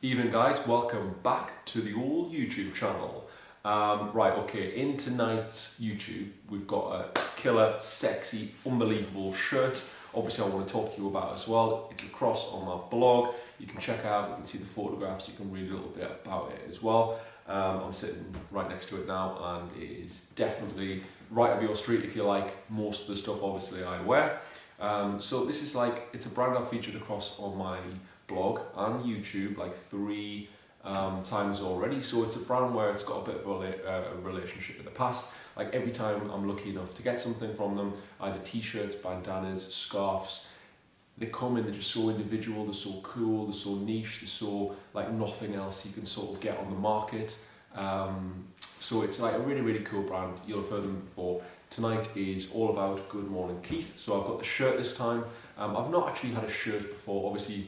Evening guys, welcome back to the old YouTube channel. In tonight's YouTube we've got a killer, sexy, unbelievable shirt. Obviously I want to talk to you about it as well. It's across on my blog. You can check out, you can see the photographs, you can read a little bit about it as well. I'm sitting right next to it now and it is definitely right up your street if you like most of the stuff obviously I wear. So this is it's a brand I've featured across on my blog and YouTube like 3 times already. So it's a brand where it's got a bit of a relationship with the past. Like every time I'm lucky enough to get something from them, either t-shirts, bandanas, scarves, they come in, they're just so individual, they're so cool, they're so niche, they're so like nothing else you can sort of get on the market. So it's like a really, really cool brand. You'll have heard them before. Tonight is all about Good Morning Keith. So I've got the shirt this time. I've not actually had a shirt before, obviously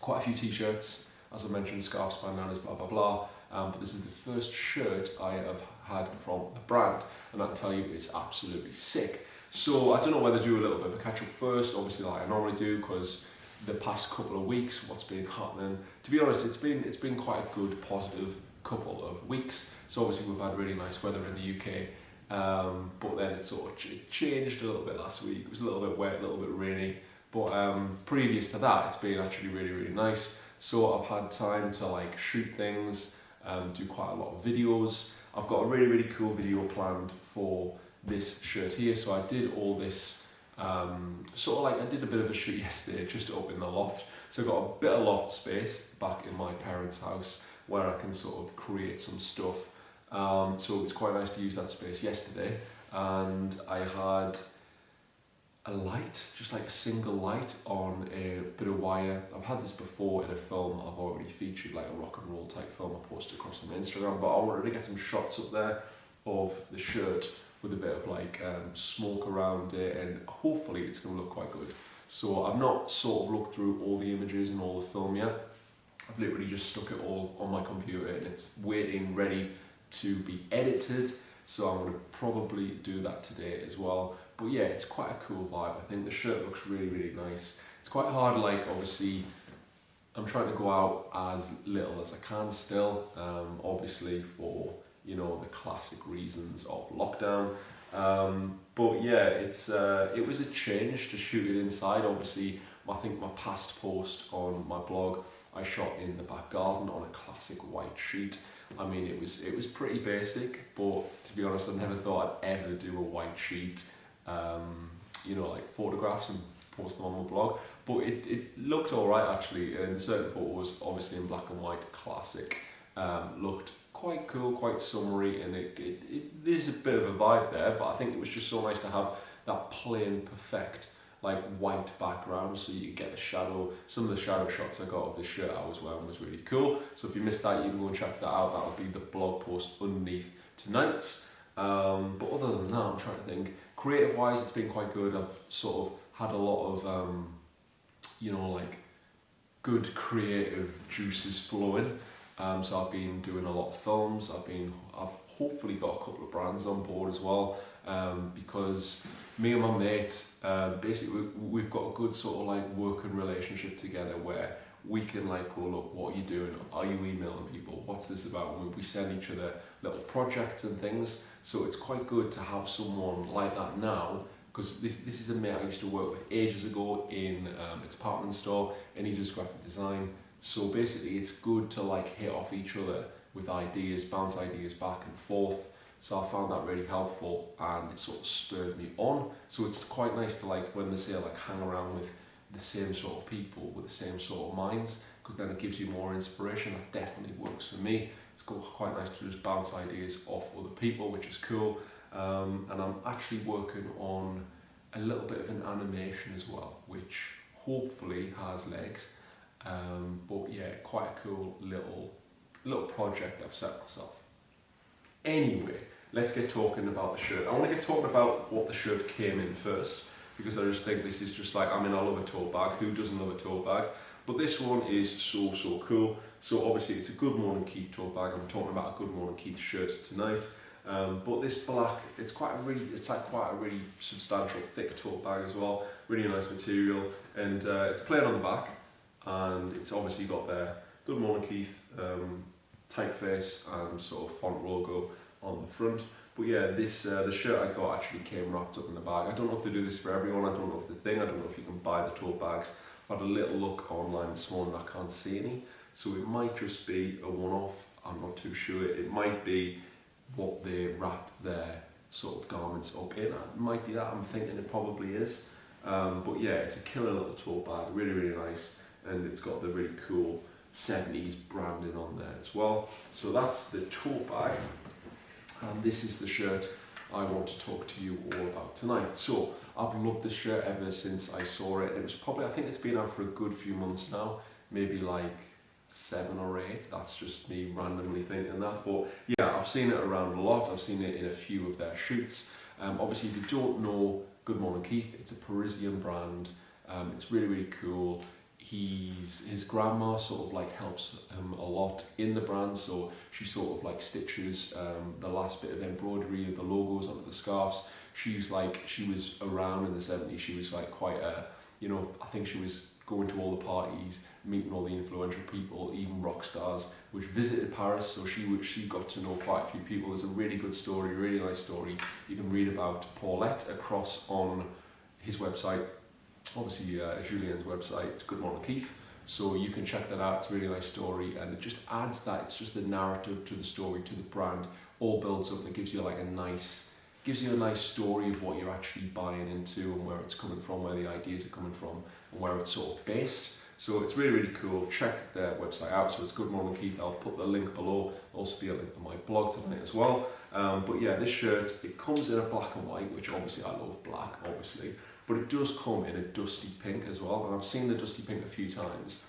quite a few t-shirts, as I mentioned, scarves, bandanas, blah, blah, blah. But this is the first shirt I have had from the brand, and I can tell you it's absolutely sick. So I don't know whether to do a little bit of a catch up first, obviously like I normally do, because the past couple of weeks, what's been happening, to be honest, it's been quite a good, positive couple of weeks. So obviously we've had really nice weather in the UK, but then it sort of changed a little bit last week. It was a little bit wet, a little bit rainy, but previous to that, it's been actually really, really nice. So I've had time to like shoot things, do quite a lot of videos. I've got a really, really cool video planned for this shirt here. So I did all this, I did a bit of a shoot yesterday just up in the loft. So I've got a bit of loft space back in my parents' house where I can sort of create some stuff. So it's quite nice to use that space yesterday. And I had a light, just like a single light on a bit of wire. I've had this before in a film I've already featured, like a rock and roll type film I posted across on Instagram, but I wanted to get some shots up there of the shirt with a bit of like smoke around it, and hopefully it's going to look quite good. So I've not sort of looked through all the images and all the film yet. I've literally just stuck it all on my computer and it's waiting ready to be edited. So I'm going to probably do that today as well. But yeah, it's quite a cool vibe. I think the shirt looks really, really nice. It's quite hard, like obviously I'm trying to go out as little as I can still, obviously for, you know, the classic reasons of lockdown. But yeah, it was a change to shoot it inside. Obviously, I think my past post on my blog, I shot in the back garden on a classic white sheet. I mean, it was pretty basic, but to be honest, I never thought I'd ever do a white sheet, you know, like photographs and post them on my blog. But it looked alright actually, and certain photos, obviously in black and white, classic, looked quite cool, quite summery, and there's a bit of a vibe there, but I think it was just so nice to have that plain, perfect, like white background, so you get the shadow. Some of the shadow shots I got of the shirt I was wearing was really cool. So if you missed that, you can go and check that out. That'll be the blog post underneath tonight's. But other than that, I'm trying to think. Creative wise, it's been quite good. I've sort of had a lot of, you know, like good creative juices flowing. So I've been doing a lot of films. I've hopefully got a couple of brands on board as well. Because me and my mate, basically we've got a good sort of like working relationship together where we can like go, look, what are you doing? Are you emailing people? What's this about? And we send each other little projects and things. So it's quite good to have someone like that now, because this is a mate I used to work with ages ago in a department store, and he does graphic design. So basically it's good to like hit off each other with ideas, bounce ideas back and forth. So I found that really helpful, and it sort of spurred me on. So it's quite nice to like, when they say like hang around with the same sort of people with the same sort of minds, because then it gives you more inspiration. That definitely works for me. It's quite nice to just bounce ideas off other people, which is cool. And I'm actually working on a little bit of an animation as well, which hopefully has legs. But yeah, quite a cool little project I've set myself. Anyway, let's get talking about the shirt. I want to get talking about what the shirt came in first, because I just think this is just like, I mean, I love a tote bag. Who doesn't love a tote bag? But this one is so cool. So obviously it's a Good Morning Keith tote bag. I'm talking about a Good Morning Keith shirt tonight. But this black, it's like quite a really substantial, thick tote bag as well. Really nice material, and it's plain on the back, and it's obviously got Good Morning Keith typeface and sort of font logo on the front. But yeah, this the shirt I got actually came wrapped up in the bag. I don't know if they do this for everyone, I don't know if the thing, I don't know if you can buy the tote bags. I had a little look online this morning, I can't see any. So it might just be a one-off, I'm not too sure. It might be what they wrap their sort of garments up in. It might be that, I'm thinking it probably is. But yeah, it's a killer little tote bag, really, really nice. And it's got the really cool 70s branding on there as well. So that's the tote bag. And this is the shirt I want to talk to you all about tonight. So I've loved this shirt ever since I saw it. It was probably, I think it's been out for a good few months now, maybe like 7 or 8. That's just me randomly thinking that. But yeah, I've seen it around a lot. I've seen it in a few of their shoots. Obviously, if you don't know Good Morning Keith, it's a Parisian brand. It's really, really cool. His grandma sort of like helps him a lot in the brand, so she sort of like stitches the last bit of embroidery of the logos onto the scarves. She was around in the 70s. She was like quite a, you know, I think she was going to all the parties, meeting all the influential people, even rock stars, which visited Paris. So she got to know quite a few people. There's a really good story, really nice story. You can read about Paulette across on his website. Obviously Julien's website, Good Morning Keith, so you can check that out. It's a really nice story, and it just adds that, it's just a narrative to the story, to the brand, all builds up, and it gives you like a nice story of what you're actually buying into and where it's coming from, where the ideas are coming from, and where it's sort of based. So it's really, really cool. Check their website out. So it's Good Morning Keith. I'll put the link below. There'll also be a link on my blog tonight as well. But yeah, this shirt, it comes in a black and white, which obviously I love black, obviously. But it does come in a dusty pink as well, and I've seen the dusty pink a few times.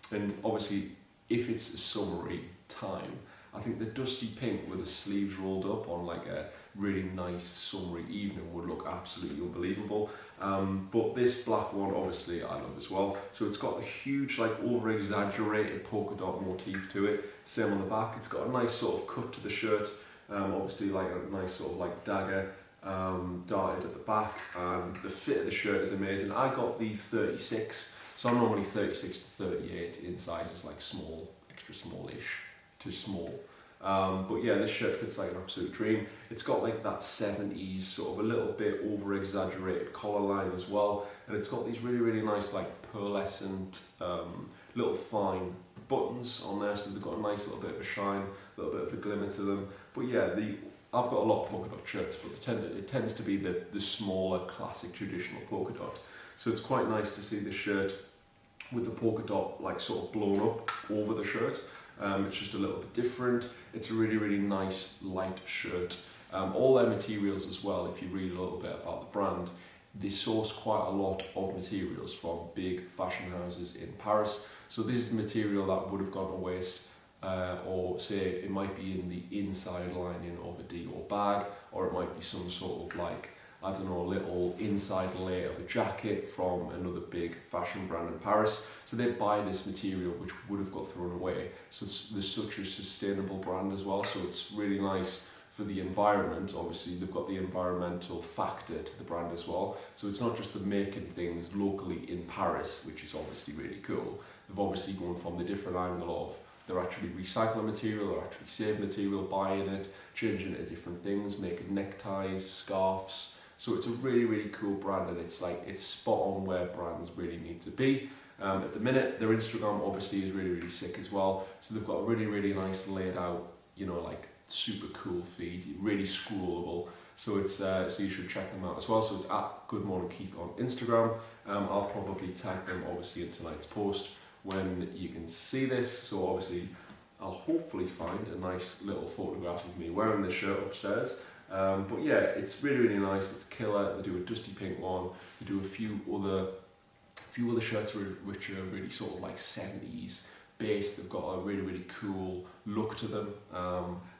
And obviously, if it's a summery time, I think the dusty pink with the sleeves rolled up on like a really nice summery evening would look absolutely unbelievable. But this black one, obviously, I love as well. So it's got a huge, like, over-exaggerated polka dot motif to it. Same on the back. It's got a nice sort of cut to the shirt. Obviously, like a nice sort of like dagger darted at the back, and the fit of the shirt is amazing. I got the 36, so I'm normally 36 to 38 in sizes like small, extra smallish to small. But yeah, this shirt fits like an absolute dream. It's got like that 70s sort of a little bit over exaggerated collar line as well, and it's got these really, really nice like pearlescent little fine buttons on there, so they've got a nice little bit of a shine, a little bit of a glimmer to them. But yeah, I've got a lot of polka dot shirts, but it tends to be the smaller, classic, traditional polka dot. So it's quite nice to see the shirt with the polka dot like sort of blown up over the shirt. It's just a little bit different. It's a really, really nice light shirt. All their materials as well, if you read a little bit about the brand, they source quite a lot of materials from big fashion houses in Paris. So this is the material that would have gone to waste. Or say it might be in the inside lining of a Dior bag, or it might be some sort of like, I don't know, little inside layer of a jacket from another big fashion brand in Paris. So they buy this material which would have got thrown away. So there's such a sustainable brand as well, so it's really nice for the environment. Obviously they've got the environmental factor to the brand as well, so it's not just the making things locally in Paris, which is obviously really cool. They've obviously gone from the different angle of they're actually recycling material, they're actually saving material, buying it, changing it to different things, making neckties, scarves. So it's a really, really cool brand, and it's spot on where brands really need to be. At the minute, their Instagram obviously is really, really sick as well. So they've got a really, really nice laid out, you know, like super cool feed, really scrollable. So it's so you should check them out as well. So it's at Good Morning Keith on Instagram. I'll probably tag them obviously in tonight's post when you can see this. So obviously I'll hopefully find a nice little photograph of me wearing this shirt upstairs. But yeah, it's really, really nice. It's killer. They do a dusty pink one. They do a few other shirts which are really sort of like 70s based. They've got a really, really cool look to them.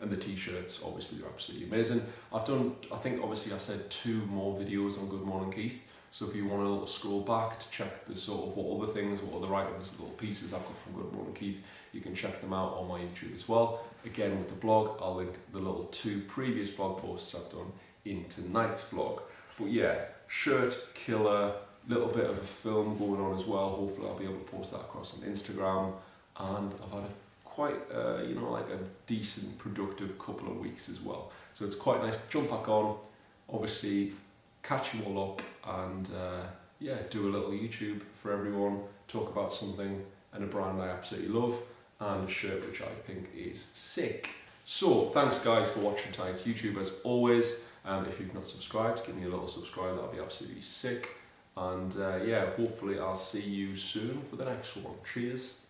And the t-shirts, obviously, are absolutely amazing. I think obviously I said 2 more videos on Good Morning Keith. So if you want a little scroll back to check the sort of what other things, what other items, little pieces I've got from Good Morning Keith, you can check them out on my YouTube as well. Again, with the blog, I'll link the little 2 previous blog posts I've done in tonight's vlog. But yeah, shirt killer, little bit of a film going on as well. Hopefully I'll be able to post that across on Instagram. and I've had quite you know, like a decent productive couple of weeks as well. So it's quite nice to jump back on, obviously catch you all up, and yeah, do a little YouTube for everyone, talk about something and a brand I absolutely love, and a shirt which I think is sick. So thanks guys for watching tonight's YouTube as always. If you've not subscribed, give me a little subscribe, that'll be absolutely sick. And yeah, hopefully I'll see you soon for the next one. Cheers,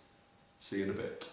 see you in a bit.